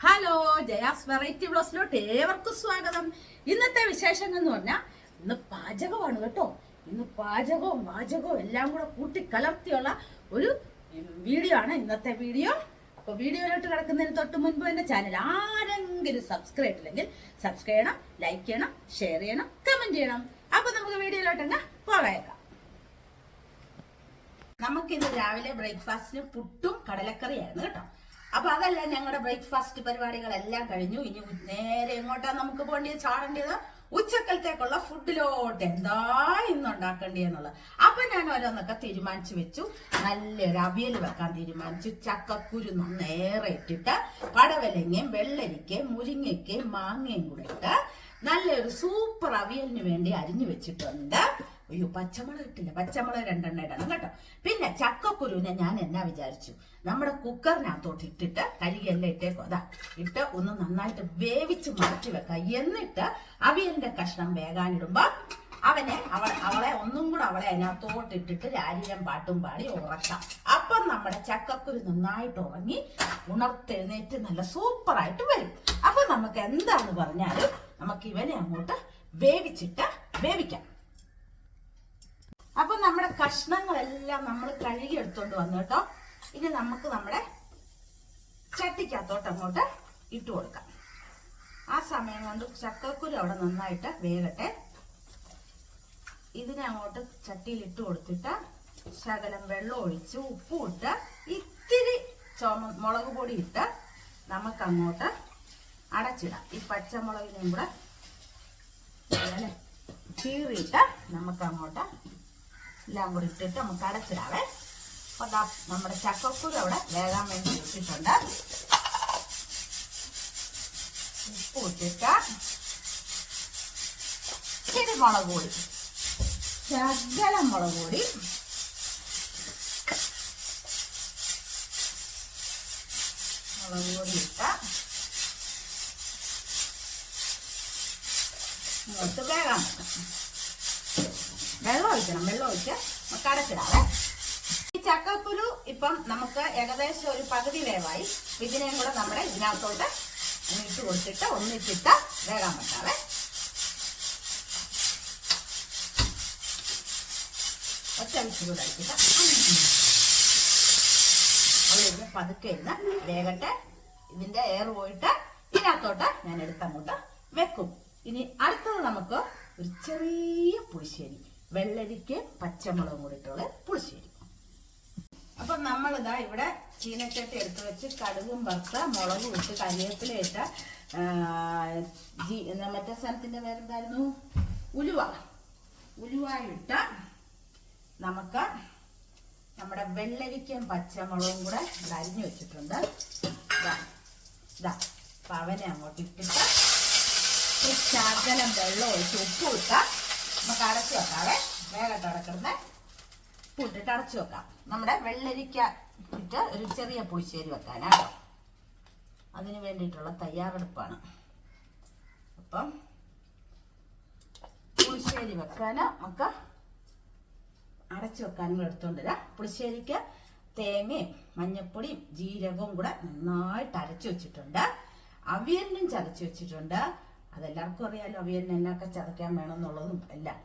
Hello, Jaya's variety ബ്ലോസിലോട്ട് ഏവർക്കും സ്വാഗതം. ഇന്നത്തെ വിശേഷങ്ങൾ എന്ന് പറഞ്ഞാൽ ഇന്ന് പാചകമാണ് കേട്ടോ. ഇന്ന് പാചകവും വാചകവും എല്ലാം കൂടെ കൂട്ടിക്കലർത്തിയുള്ള ഒരു വീഡിയോ ആണ് ഇന്നത്തെ വീഡിയോ. അപ്പൊ വീഡിയോയിലോട്ട് കിടക്കുന്നതിന് തൊട്ട് മുൻപ് എന്റെ ചാനൽ ആരെങ്കിലും സബ്സ്ക്രൈബ് ഇല്ലെങ്കിൽ സബ്സ്ക്രൈബ് ചെയ്യണം, ലൈക്ക് ചെയ്യണം, ഷെയർ ചെയ്യണം, കമന്റ് ചെയ്യണം. അപ്പൊ നമുക്ക് വീഡിയോയിലോട്ട് പോകാം. നമുക്കിന്ന് രാവിലെ ബ്രേക്ക്ഫാസ്റ്റിന് പുട്ടും കടലക്കറിയായിരുന്നു കേട്ടോ. അപ്പൊ അതല്ല, ഞങ്ങളുടെ ബ്രേക്ക്ഫാസ്റ്റ് പരിപാടികളെല്ലാം കഴിഞ്ഞു. ഇനി നേരെ എങ്ങോട്ടാ നമുക്ക് പോകേണ്ടത്, ചാടേണ്ടത് ഉച്ചക്കലത്തേക്കുള്ള ഫുഡിലോട്ട്. എന്താ ഇന്ന് ഉണ്ടാക്കേണ്ടതെന്നുള്ളത്. അപ്പൊ ഞാൻ ഓരോന്നൊക്കെ തീരുമാനിച്ചു വെച്ചു. നല്ലൊരു അവിയൽ വെക്കാൻ തീരുമാനിച്ചു. ചക്കക്കുരു നേരെ ഇട്ടിട്ട് പടവലങ്ങയും വെള്ളരിക്കയും മുരിങ്ങയ്ക്കയും മാങ്ങയും കൂടെ ഇട്ട് നല്ലൊരു സൂപ്പർ അവിയലിന് വേണ്ടി അരിഞ്ഞു വെച്ചിട്ടുണ്ട്. അയ്യോ, പച്ചമുളക് ഇട്ടില്ല, പച്ചമുളക് 2 ഇടണം കേട്ടോ. പിന്നെ ചക്കക്കുരുവിനെ ഞാൻ എന്നാ വിചാരിച്ചു, നമ്മുടെ കുക്കറിനകത്തോട്ട് ഇട്ടിട്ട് കഴുകിയെല്ലാം ഇട്ടേക്കും. അതാ ഇട്ട് ഒന്ന് നന്നായിട്ട് വേവിച്ച് മാറ്റി വെക്കാം. എന്നിട്ട് അവിയലിന്റെ കഷ്ണം വേകാനിടുമ്പോ അവളെ ഒന്നും കൂടെ അതിനകത്തോട്ട് ഇട്ടിട്ട് രാരീരം പാട്ടും പാടി ഉറക്കാം. അപ്പം നമ്മുടെ ചക്കക്കുരു നന്നായിട്ട് ഉറങ്ങി ഉണർത്തെഴുന്നേറ്റ് നല്ല സൂപ്പറായിട്ട് വരും. അപ്പൊ നമുക്ക് എന്താന്ന് പറഞ്ഞാലും നമുക്ക് ഇവനെ അങ്ങോട്ട് വേവിക്കാം. അപ്പൊ നമ്മുടെ കഷ്ണങ്ങളെല്ലാം നമ്മൾ കഴുകി എടുത്തോണ്ട് വന്നു കേട്ടോ. ഇനി നമുക്ക് നമ്മുടെ ചട്ടിക്കകത്തോട്ട് അങ്ങോട്ട് ഇട്ട് കൊടുക്കാം. ആ സമയം കൊണ്ട് ചക്കക്കുരു അവിടെ നന്നായിട്ട് വേകട്ടെ. ഇതിനെ അങ്ങോട്ട് ചട്ടിയിൽ ഇട്ട് കൊടുത്തിട്ട് ശകലം വെള്ളം ഒഴിച്ച് ഉപ്പും ഇട്ട് ഇത്തിരി മുളക് പൊടി ഇട്ട് നമുക്ക് അങ്ങോട്ട് അടച്ചിടാം. ഈ പച്ചമുളകിനെയും കൂടെ കീറിയിട്ട് നമുക്ക് അങ്ങോട്ട് എല്ലാം കൂടി ഇട്ടിട്ട് നമുക്ക് അടച്ചിടാവേ. അപ്പൊ നമ്മുടെ ചക്കക്കുരു അവിടെ വേകാൻ വേണ്ടി ഇട്ടിട്ടുണ്ട്. ഉപ്പ് ഇട്ടിട്ട് ഇത്തിരി മുളക് പൊടി, ശകലം മുളക് പൊടി, ഇട്ട് ഇങ്ങോട്ട് വേകാൻ പറ്റും. വെള്ളം ഒഴിച്ച് നമുക്ക് അടച്ചിടാവേ. ഈ ചക്കക്കുരു ഇപ്പം നമുക്ക് ഏകദേശം ഒരു പകുതി വേവായി. ഇതിനെയും കൂടെ നമ്മുടെ ഇതിനകത്തോട്ട് ഇട്ട് കൊടുത്തിട്ട് ഒന്നിച്ചിട്ട് വേകാൻ പറ്റാവേ. ഒറ്റ വിസിലൂടെ അടിച്ചിട്ട് അവിടെ പതുക്കെ ഇരുന്ന് വേകട്ടെ. ഇതിന്റെ എയർ പോയിട്ട് ഇതിനകത്തോട്ട് ഞാൻ എടുത്തങ്ങോട്ട് വെക്കും. ഇനി അടുത്തത് നമുക്ക് ഒരു ചെറിയ പുളിശ്ശേരി, വെള്ളരിക്ക് പച്ചമുളകും കൂടിയിട്ടുള്ള പുളിശ്ശേരി. അപ്പൊ നമ്മളിതാ ഇവിടെ ചീനച്ചട്ടി എടുത്ത് വെച്ച് കടുകും വറുത്ത് മുളകും ഇട്ട് കരിവേപ്പില ഇട്ട് മറ്റേ സ്ഥലത്തിന്റെ പേരെന്തായിരുന്നു, ഉലുവ ഇട്ട് നമുക്ക് നമ്മുടെ വെള്ളരിക്കും പച്ചമുളകും കൂടെ അരിഞ്ഞു വെച്ചിട്ടുണ്ട്. അപ്പൊ അവനെ അങ്ങോട്ട് ഇട്ടിട്ട് ശകലം വെള്ളം ഒഴിച്ച് ഉപ്പ് ഇട്ട് നമുക്ക് അടച്ചു വെക്കാവേ. വേഗം അടക്കിടുന്ന ഉപ്പിട്ടിട്ട് അടച്ചു വെക്കാം. നമ്മുടെ വെള്ളരിക്ക ഇട്ട് ഒരു ചെറിയ പുളിശ്ശേരി വെക്കാനാട്ടോ. അതിന് വേണ്ടിയിട്ടുള്ള തയ്യാറെടുപ്പാണ്. അപ്പം പുളിശ്ശേരി വെക്കാൻ നമുക്ക് അടച്ചു വെക്കാനും എടുത്തോണ്ടില്ല. പുളിശ്ശേരിക്ക് തേങ്ങയും മഞ്ഞപ്പൊടിയും ജീരകവും കൂടെ നന്നായിട്ട് അരച്ചു വെച്ചിട്ടുണ്ട്. അവിയലിനും ചതച്ചു വെച്ചിട്ടുണ്ട്. അതെല്ലാവർക്കും അറിയാലോ, അവിയലിന് എന്നൊക്കെ ചതയ്ക്കാൻ വേണമെന്നുള്ളതും എല്ലാം.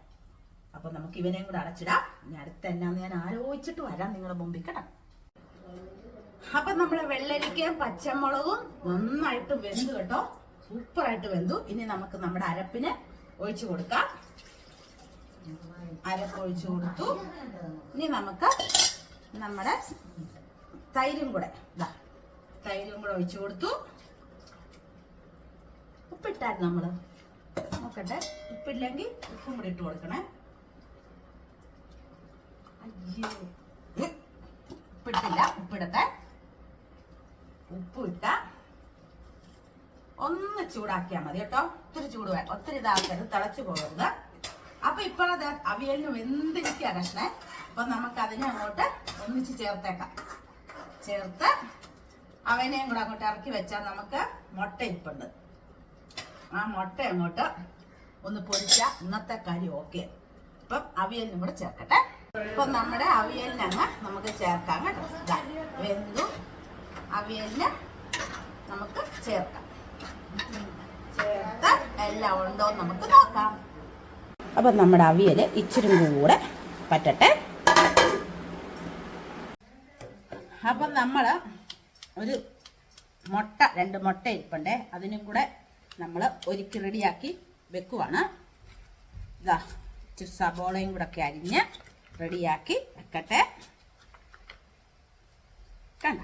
അപ്പൊ നമുക്ക് ഇവനെയും കൂടെ അടച്ചിടാം. ഇനി അടുത്ത എന്നാന്ന് ഞാൻ ആലോചിച്ചിട്ട് വരാം നിങ്ങളുടെ മുമ്പിൽ കേട്ടോ. അപ്പൊ നമ്മളെ വെള്ളരിക്കയും പച്ചമുളകും നന്നായിട്ട് വെന്തു കേട്ടോ, സൂപ്പറായിട്ട് വെന്തു. ഇനി നമുക്ക് നമ്മുടെ അരപ്പിന് ഒഴിച്ചു കൊടുക്കാം. അരപ്പ് ഒഴിച്ചു കൊടുത്തു. ഇനി നമുക്ക് നമ്മുടെ തൈരും കൂടെ ഒഴിച്ചു കൊടുത്തു. ഉപ്പിട്ടായിരുന്നു നമ്മള്, നോക്കട്ടെ. ഉപ്പില്ലെങ്കിൽ ഉപ്പും കൂടി ഇട്ട് കൊടുക്കണേ. അയ്യോ, ഉപ്പിട്ടില്ല, ഉപ്പിടട്ടെ. ഉപ്പ് ഇട്ട ഒന്ന് ചൂടാക്കിയാൽ മതി കേട്ടോ. ഒത്തിരി ചൂട് വേണം, ഒത്തിരി ഇതാക്കരുത്, തിളച്ചു പോകരുത്. അപ്പൊ ഇപ്പോഴത് അവിയലിന് വെന്തിരിക്കുക കഷ്ണേ. അപ്പൊ നമുക്ക് അതിനെ അങ്ങോട്ട് ഒന്നിച്ച് ചേർത്തേക്കാം. ചേർത്ത് അവനെയും കൂടെ അങ്ങോട്ട് ഇറക്കി വെച്ചാൽ നമുക്ക് മുട്ട ഇരിപ്പുണ്ട്. ആ മുട്ട അങ്ങോട്ട് ഒന്ന് പൊരിച്ച ഇന്നത്തെ കാര്യം ഓക്കെ. ഇപ്പം അവിയലിനും കൂടെ ചേർക്കട്ടെ. ഇപ്പൊ നമ്മുടെ അവിയലിനങ്ങ് നമുക്ക് ചേർക്കാം കേട്ടോ. വെന്തു. അവിയലിന് നമുക്ക് ചേർക്കാം. ചേർത്ത് എല്ലാം ഉണ്ടോ നമുക്ക് നോക്കാം. അപ്പം നമ്മുടെ അവിയൽ ഇച്ചിരി കൂടെ പറ്റട്ടെ. അപ്പം നമ്മൾ ഒരു മുട്ട 2 മുട്ട ഇരിപ്പുണ്ടേ, അതിനും കൂടെ നമ്മൾ ഒരുക്കി റെഡിയാക്കി വെക്കുവാണ്. ഇതാ ഇച്ചിരി സബോളയും കൂടെ ഒക്കെ അരിഞ്ഞ് റെഡിയാക്കി വെക്കട്ടെ. കണ്ട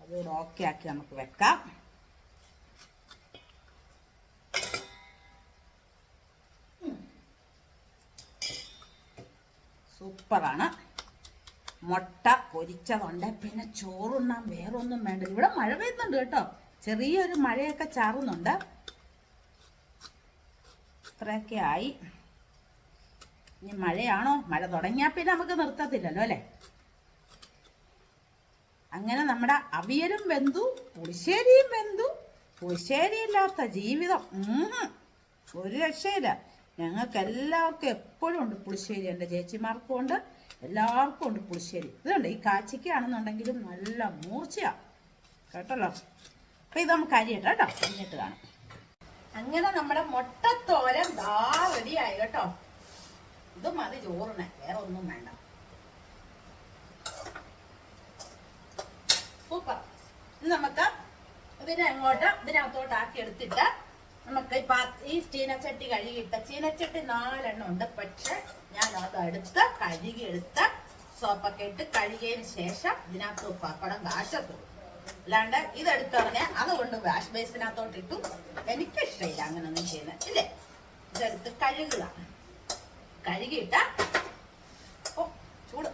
അതുകൂടെ ഓക്കെ ആക്കി നമുക്ക് വെക്കാം. സൂപ്പറാണ്. മുട്ട പൊരിച്ചതുണ്ട്, പിന്നെ ചോറുണ്ണാൻ വേറൊന്നും വേണ്ട. ഇവിടെ മഴ പെയ്യുന്നുണ്ട് കേട്ടോ, ചെറിയൊരു മഴയൊക്കെ ചാറുന്നുണ്ട്. ഇത്രയൊക്കെ ആയി. ഇനി മഴയാണോ? മഴ തുടങ്ങിയാൽ പിന്നെ നമുക്ക് നിർത്തത്തില്ലല്ലോ അല്ലേ. അങ്ങനെ നമ്മുടെ അവിയലും വെന്തു, പുളിശ്ശേരിയും വെന്തു. പുളിശ്ശേരിയില്ലാത്ത ജീവിതം ഒരു രക്ഷയില്ല. ഞങ്ങൾക്ക് എല്ലാവർക്കും എപ്പോഴും ഉണ്ട് പുളിശ്ശേരി. എൻ്റെ ചേച്ചിമാർക്കും ഉണ്ട്, എല്ലാവർക്കും ഉണ്ട് പുളിശ്ശേരി. ഇതുണ്ട് ഈ കാച്ചിക്കാണെന്നുണ്ടെങ്കിലും നല്ല മൂർച്ചയാണ് കേട്ടല്ലോ. അപ്പം ഇത് നമുക്ക് അരിയട്ടെ കേട്ടോ, അരിഞ്ഞിട്ട് കാണാം. അങ്ങനെ നമ്മുടെ മുട്ടത്തോരൻ ദാ റെഡിയായി കേട്ടോ. ഇത് മതി ചോറിനെ, വേറെ ഒന്നും വേണ്ട. സൂപ്പർ. ഇനി നമുക്ക് ഇതിനകത്തോട്ട് ആക്കി എടുത്തിട്ട് നമുക്ക് ഈ ചീനച്ചട്ടി കഴുകിയിട്ട ചീനച്ചട്ടി 4 എണ്ണം ഉണ്ട്. പക്ഷെ ഞാൻ അത് കഴുകിയെടുത്ത് സോപ്പൊക്കെ ഇട്ട് കഴുകിയതിന് ശേഷം ഇതിനകത്ത് പപ്പടം കാച്ചത്തു. അല്ലാണ്ട് ഇതെടുത്തവനെ അതുകൊണ്ട് വാഷ് ബേസിനകത്തോട്ട് ഇട്ടു. എനിക്കിഷ്ടമില്ല അങ്ങനൊന്നും ചെയ്യുന്നത് ഇല്ലേ. ഇതെടുത്ത് കഴുകുക. കഴുകിയിട്ട ചൂട്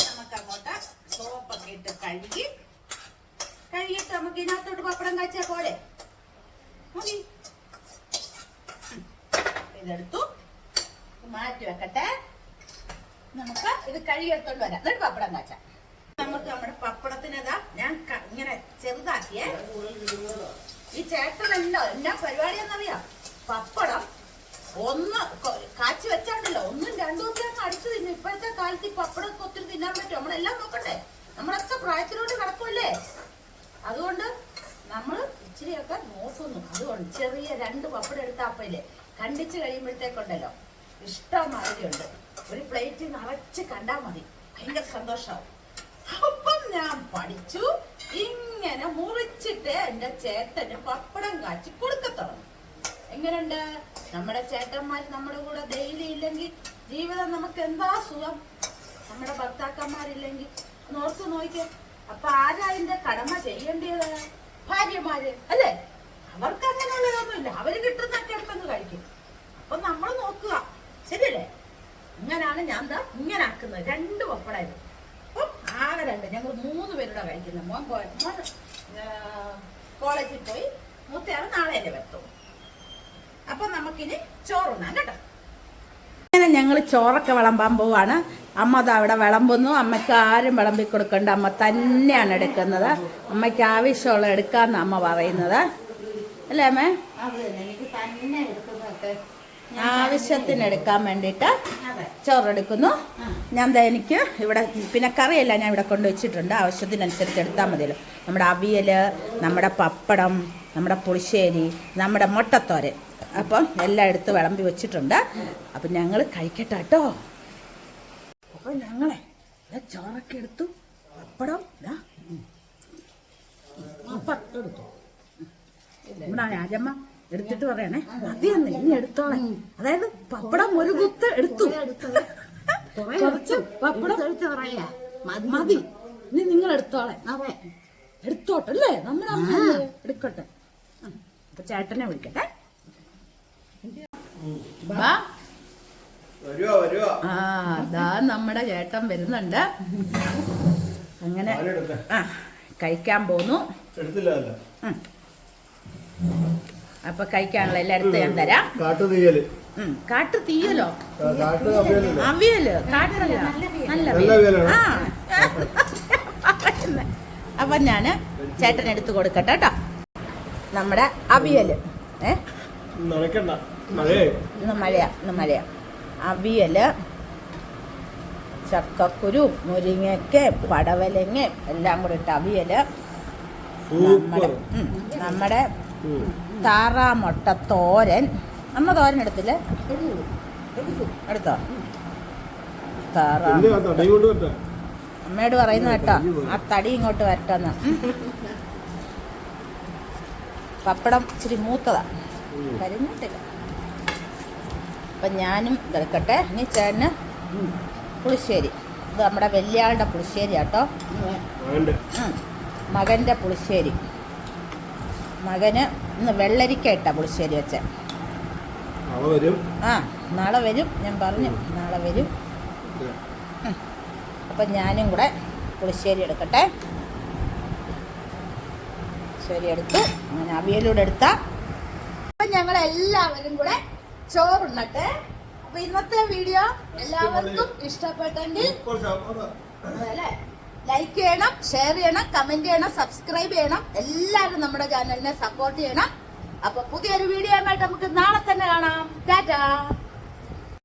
നമുക്ക് അങ്ങോട്ട് സോപ്പൊക്കെ ഇട്ട് കഴുകിയിട്ട് നമുക്ക് ഇതിനകത്തോട്ട് പപ്പടം കാച്ചാൽ പോലെ മതി. ഇതെടുത്തു മാറ്റി വെക്കട്ടെ. നമുക്ക് ഇത് കഴുകിയെടുത്തോണ്ട് വരാം, എന്നിട്ട് പപ്പടം കാച്ചാം. നമുക്ക് നമ്മുടെ പപ്പടത്തിനതാ ഞാൻ ഇങ്ങനെ ചെറുതാക്കിയേ. ഈ ചേട്ടനല്ലോ എന്നാ പരിപാടിയെന്നറിയാം. പപ്പടം ഒന്ന് കാച്ചി വെച്ചാണ്ടല്ലോ 1ഉം 2ഉം ഒക്കെ അങ്ങ് അടിച്ചു തിന്നു. ഇപ്പോഴത്തെ കാലത്ത് ഈ പപ്പടമൊക്കെ ഒത്തിരി തിന്നാൻ പറ്റും. നമ്മളെല്ലാം നോക്കണ്ടേ, നമ്മളൊക്കെ പ്രായത്തിലോട്ട് കിടക്കുമല്ലേ. അതുകൊണ്ട് നമ്മൾ ഇച്ചിരിയൊക്കെ നോക്കുന്നു. അതുകൊണ്ട് ചെറിയ 2 പപ്പടം എടുത്താപ്പയില്ലേ കണ്ടിച്ച് കഴിയുമ്പോഴത്തേക്കുണ്ടല്ലോ ഇഷ്ടമാതിരിയുണ്ട്. ഒരു പ്ലേറ്റ് നിറച്ച് കണ്ടാൽ മതി, ഭയങ്കര സന്തോഷമാവും. അപ്പം ഞാൻ പഠിച്ചു ഇങ്ങനെ മുറിച്ചിട്ട് എൻ്റെ ചേട്ടന് പപ്പടം കാച്ചി കൊടുക്കത്തുള്ളൂ. എങ്ങനെയുണ്ട്? നമ്മുടെ ചേട്ടന്മാർ നമ്മുടെ കൂടെ ഡെയിലി ഇല്ലെങ്കിൽ ജീവിതം നമുക്ക് എന്താ സുഖം. നമ്മുടെ ഭർത്താക്കന്മാരില്ലെങ്കിൽ നോക്ക് നോക്കിക്കേ. അപ്പൊ ആരാ അതിന്റെ കടമ ചെയ്യേണ്ടത്? ഭാര്യമാര് അല്ലേ. അവർക്ക് അങ്ങനെയുള്ളതൊന്നുമില്ല, അവര് കിട്ടുന്നൊക്കെ എടുത്തങ്ങ് കഴിക്കും. അപ്പൊ നമ്മൾ നോക്കുക, ശരിയല്ലേ? ഇങ്ങനാണ് ഞാൻ ഇങ്ങനെ ആക്കുന്നത്. 2 പപ്പടായിരുന്നു. അപ്പം ആകെ 2, ഞങ്ങൾ 3 പേരുടെ കഴിക്കുന്നത്. മോൻ കോളേജിൽ പോയി, മൂത്തയാൾ നാളെയല്ലേ വരത്തുള്ളൂ. അപ്പൊ നമുക്കിനി ചോറുണ്ണാം കേട്ടോ. അങ്ങനെ ഞങ്ങൾ ചോറൊക്കെ വിളമ്പാൻ പോവാണ്. അമ്മ അത് അവിടെ വിളമ്പുന്നു. അമ്മയ്ക്ക് ആരും വിളമ്പി കൊടുക്കണ്ട, അമ്മ തന്നെയാണ് എടുക്കുന്നത്. അമ്മയ്ക്ക് ആവശ്യമുള്ള എടുക്കാന്ന് അമ്മ പറയുന്നത് അല്ലേ അമ്മേ? ആവശ്യത്തിന് എടുക്കാൻ വേണ്ടിയിട്ട് ചോറെടുക്കുന്നു. ഞാൻ എനിക്ക് ഇവിടെ പിന്നെ കറിയല്ല ഞാൻ ഇവിടെ കൊണ്ടുവച്ചിട്ടുണ്ട്. ആവശ്യത്തിനനുസരിച്ച് എടുത്താൽ മതിയല്ലോ. നമ്മുടെ അവിയൽ, നമ്മുടെ പപ്പടം, നമ്മുടെ പുളിശ്ശേരി, നമ്മുടെ മുട്ടത്തോരൻ, അപ്പം എല്ലാം എടുത്ത് വിളമ്പി വെച്ചിട്ടുണ്ട്. അപ്പം ഞങ്ങൾ കഴിക്കട്ടെ കേട്ടോ. അപ്പം ഞങ്ങളെ ചോറൊക്കെ എടുത്തു, പപ്പടം എടുത്തു. നമ്മുടെ രാജമ്മ എടുത്തിട്ട് പറയണേ മതിയെന്ന്, ഇനി എടുത്തോളെ. അതായത് പപ്പടം ഒരു കുത്ത് എടുത്തു, കുറച്ച് പപ്പടം മതി, ഇനി നിങ്ങൾ എടുത്തോളെ. എടുത്തോട്ടെ അല്ലേ, നമ്മുടെ അമ്മ എടുക്കട്ടെ. അപ്പൊ ചേട്ടനെ വിളിക്കട്ടെ. അതാ നമ്മുടെ ചേട്ടൻ വരുന്നുണ്ട്. അങ്ങനെ കഴിക്കാൻ പോന്നു. അപ്പൊ കഴിക്കാനുള്ള എല്ലായിടത്തും ഞാൻ തരാം. കാട്ടു തീയലോ? അവിയല് കാട്ടല്ല, നല്ല. അപ്പൊ ഞാന് ചേട്ടൻ എടുത്തു കൊടുക്കട്ടെ കേട്ടോ. നമ്മുടെ അവിയല് ഇന്ന് മഴയാ. അവിയല് ചക്കക്കുരു, മുരിങ്ങയ്ക്ക, പടവലങ്ങ എല്ലാം കൂടി ഇട്ട് അവിയൽ. നമ്മുടെ താറാമുട്ട തോരൻ. അമ്മ തോരൻ എടുത്തില്ലേ? എടുത്തോ? അമ്മയോട് പറയുന്ന കേട്ടോ, ആ തടി ഇങ്ങോട്ട് വരട്ടെന്ന്. പപ്പടം ഇച്ചിരി മൂത്തതാ, കരിഞ്ഞിട്ടില്ല. അപ്പം ഞാനും ഇതെടുക്കട്ടെ. ഇനി ചേട്ടന് പുളിശ്ശേരി. ഇത് നമ്മുടെ വലിയാളുടെ പുളിശ്ശേരി കേട്ടോ, മകൻ്റെ പുളിശ്ശേരി. മകന് ഇന്ന് വെള്ളരിക്ക ഇട്ടാ പുളിശ്ശേരി വെച്ച. നാളെ വരും, ഞാൻ പറഞ്ഞു നാളെ വരും. അപ്പം ഞാനും കൂടെ പുളിശ്ശേരി എടുക്കട്ടെ. ശരി, എടുത്തു. അങ്ങനെ അവിയലൂടെ എടുത്താ അപ്പം ഞങ്ങളെല്ലാവരും കൂടെ ചോറുണ്ണട്ടെ. അപ്പൊ ഇന്നത്തെ വീഡിയോ എല്ലാവർക്കും ഇഷ്ടപ്പെട്ടെങ്കിൽ ലൈക്ക് ചെയ്യണം, ഷെയർ ചെയ്യണം, കമന്റ് ചെയ്യണം, സബ്സ്ക്രൈബ് ചെയ്യണം. എല്ലാവരും നമ്മുടെ ചാനലിനെ സപ്പോർട്ട് ചെയ്യണം. അപ്പൊ പുതിയൊരു വീഡിയോ ആയിട്ട് നമുക്ക് നാളെ തന്നെ കാണാം. ടാറ്റാ.